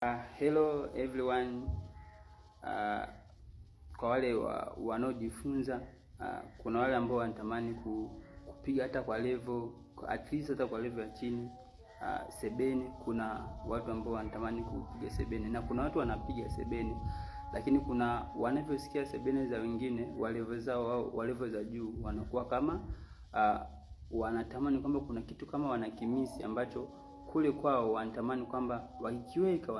Hello everyone. Kwa wale wanaojifunza, kuna wale ambao wanatamani kupiga hata kwa level, at least hata kwa level ya chini sebeni. Kuna watu ambao wanatamani kupiga sebeni na kuna watu wanapiga sebeni, lakini kuna wanavyosikia sebeni za wengine wa level za juu wanakuwa kama wanatamani kwamba kuna kitu kama wanakimisi ambacho kule kwao wanatamani kwamba wakiweka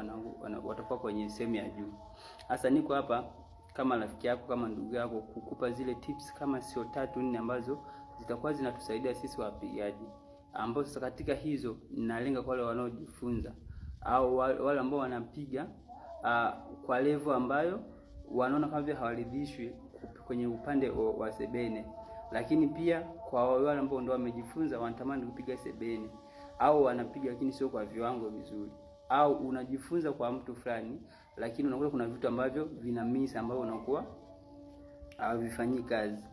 watakuwa kwenye sehemu ya juu. Sasa niko hapa kama rafiki yako, kama ndugu yako, kukupa zile tips kama sio 3-4 ambazo zitakuwa zinatusaidia sisi wapigaji, ambao sasa katika hizo ninalenga kwa wale wanaojifunza au wale ambao wanapiga kwa level ambayo wanaona kama vile hawaridhishwi kwenye upande wa sebene, lakini pia kwa wale ambao ndio wamejifunza wanatamani kupiga sebene au wanapiga lakini sio kwa viwango vizuri, au unajifunza kwa mtu fulani lakini unakuta kuna vitu ambavyo vina miss ambavyo unakuwa havifanyi kazi.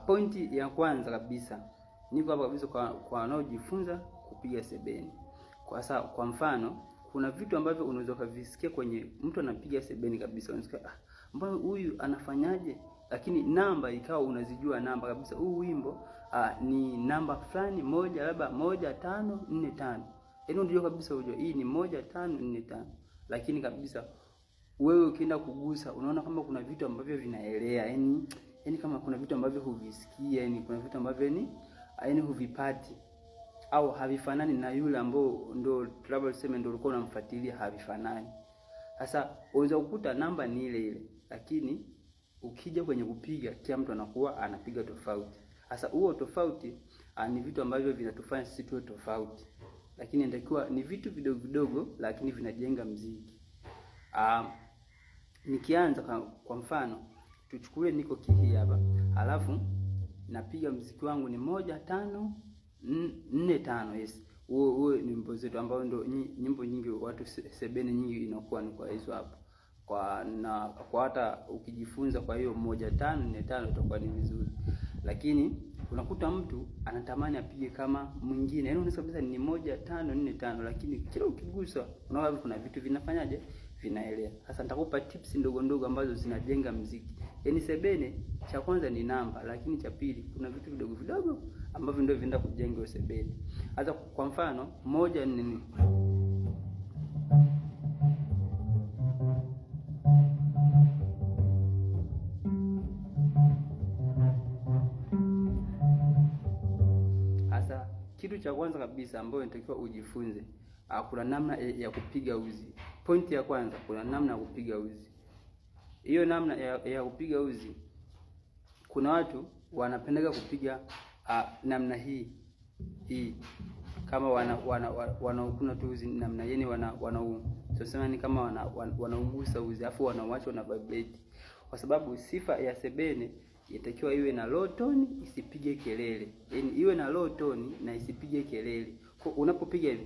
Pointi ya kwanza kabisa, niko hapa kabisa kwa wanaojifunza kupiga sebeni. Kwa mfano, kuna vitu ambavyo unaweza kuvisikia kwenye mtu anapiga sebeni kabisa, unasikia mbona huyu anafanyaje, lakini namba ikawa unazijua namba kabisa, huu wimbo ni namba fulani moja, labda 1545. Yaani unajua kabisa, unajua hii ni 1545, lakini kabisa wewe ukienda kugusa unaona kama kuna vitu ambavyo vinaelea, yani kama kuna vitu ambavyo huvisikia, yani kuna vitu ambavyo yani huvipati au havifanani na yule ambao ndo trouble sema ndo ulikuwa unamfuatilia, havifanani. Sasa unaweza kukuta namba ni ile ile, lakini ukija kwenye kupiga kila mtu anakuwa anapiga tofauti. Sasa huo tofauti ni vitu ambavyo vinatufanya sisi tuwe tofauti, lakini inatakiwa ni vitu vidogo vidogo lakini vinajenga muziki. Nikianza kwa mfano, tuchukue niko hii hapa, alafu napiga muziki wangu ni 1545. Yes, huo ni nyimbo zetu ambao ndio nyimbo nyingi watu sebene nyingi inakuwa ni kwa hizo hapo. Kwa hata ukijifunza kwa hiyo 1545 itakuwa ni vizuri, lakini unakuta mtu anatamani apige kama mwingine, yaani unaweza kabisa ni 1545, lakini kila ukigusa unaona kuna vitu vinafanyaje, vinaelea. Sasa nitakupa tips ndogo ndogo ambazo zinajenga muziki. Yaani sebene, cha kwanza ni namba, lakini cha pili kuna vitu vidogo vidogo ambavyo ndio vinaenda kujenga sebene. Sasa kwa mfano 1 kitu cha kwanza kabisa ambayo inatakiwa ujifunze, kuna namna ya kupiga uzi. Pointi ya kwanza, kuna namna ya kupiga uzi. Hiyo namna ya kupiga uzi, kuna watu wanapendeka kupiga namna hii kama wanaukuna tu uzi namna yeni, tuseme ni kama wanaungusa uzi afu wanauacha na vibrate, kwa sababu sifa ya sebene itakiwa iwe na low tone, isipige kelele. Yaani iwe na low tone na isipige kelele. Kwa unapopiga hivi,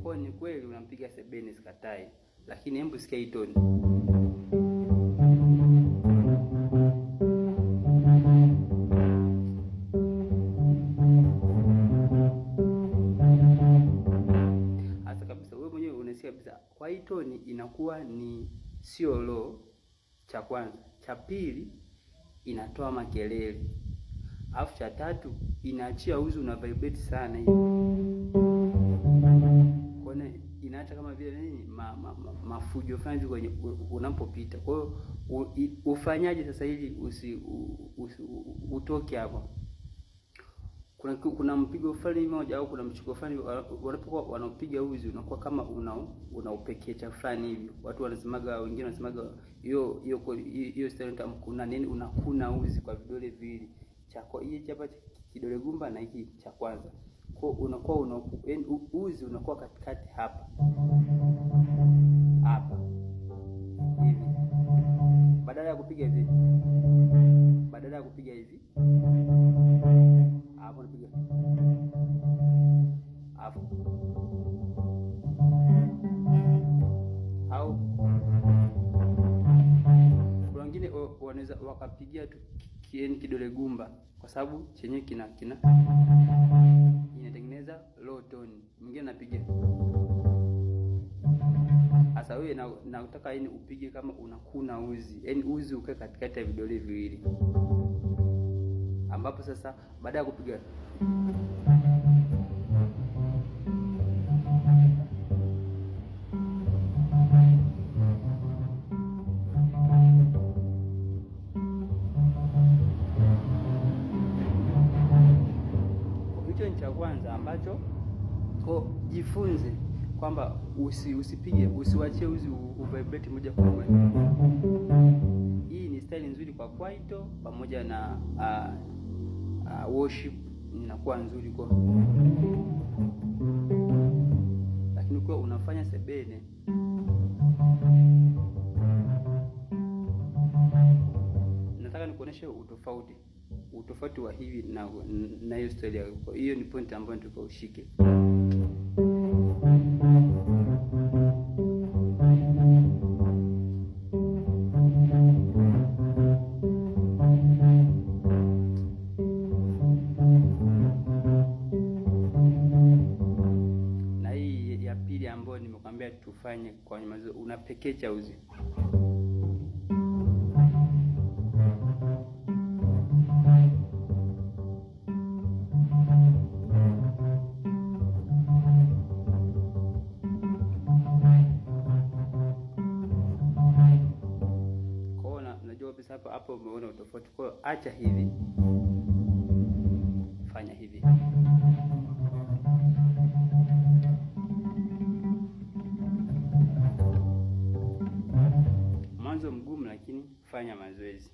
kwa ni kweli unampiga sebene, sikatai, lakini hebu sikia hii tone. Kwa hii toni inakuwa ni sio low, cha kwanza. Cha pili inatoa makelele. Alafu cha tatu inaachia uzi una vibrate sana hivi. Kwa hiyo inaacha kama vile nini mafujo fulani kwenye unapopita. Kwa hiyo ufanyaje sasa ili utoke hapo? Kuna mpigo fulani mmoja au kuna mchiko fulani wanapokuwa wanapiga uzi unakuwa kama unaupekecha fulani hivi. Watu wanasemaga, wengine wanasemaga hiyo style kuna nini, unakuna uzi kwa vidole viwili, chako hii hapa kidole gumba na hiki cha kwanza. Kwa unakuwa uzi unakuwa katikati hapa hivi, badala ya kupiga hivi hapo unapiga hapo, au wengine wanaweza wakapigia tu kidole gumba, kwa sababu chenye inatengeneza low tone. Mwingine anapiga sasa, wewe na utaka yani upige kama unakuna uzi, yani uzi ukae katikati ya vidole viwili, ambapo sasa baada ya kupiga cha kwanza ambacho jifunze kwamba usipige, usiwachie uzi uvibrate moja kwa moja. Hii ni style nzuri kwa kwaito pamoja na worship, inakuwa nzuri kwa, lakini kwa unafanya sebene nataka nikuoneshe utofauti wa hivi na hiyo style yako. Hiyo ni point ambayo nitakuwa ushike. Na hii ya pili ambayo nimekwambia tufanye kwa mazoezi, unapekecha uzi. Hapo umeona utofauti. Kwa hiyo acha hivi, fanya hivi. Mwanzo mgumu, lakini fanya mazoezi.